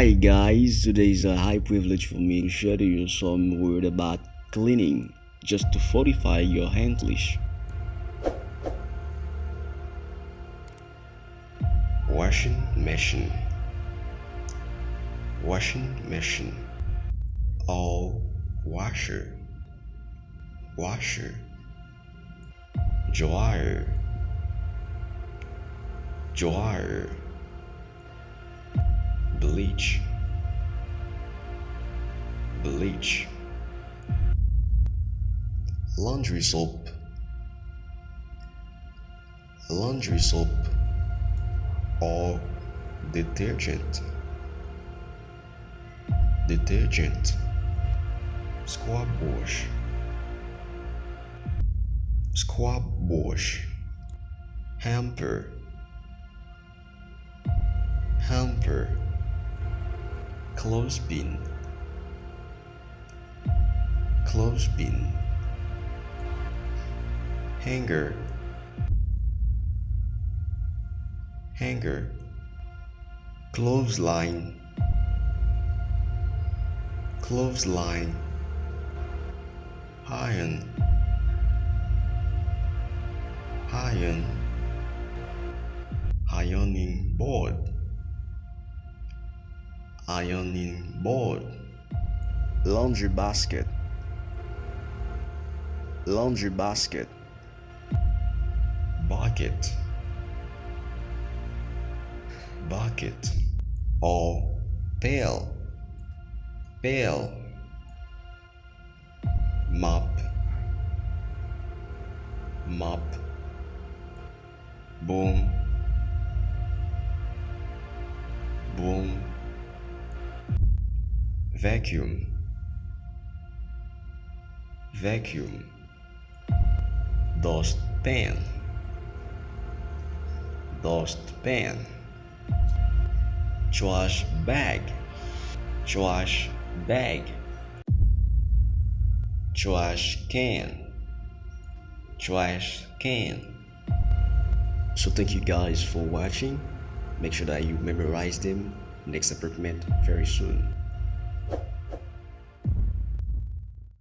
Hi guys, today is a high privilege for me to share to you some word about cleaning just to fortify your English. Washing machine, washing machine, or washer, washer, dryer, dryer, bleach, bleach, laundry soap, laundry soap, or detergent, detergent, scrub wash, scrub wash, hamper, hamper, clothespin, clothespin, hanger, hanger, clothesline, clothesline, iron, iron, ironing board, ironing board, Laundry basket, laundry basket, bucket, bucket, or pail, pail, mop, mop, broom, broom, vacuum, vacuum, dustpan, dustpan, trash bag, trash bag, trash can, trash can. So thank you guys for watching. Make sure that you memorize them. Next apartment very soon.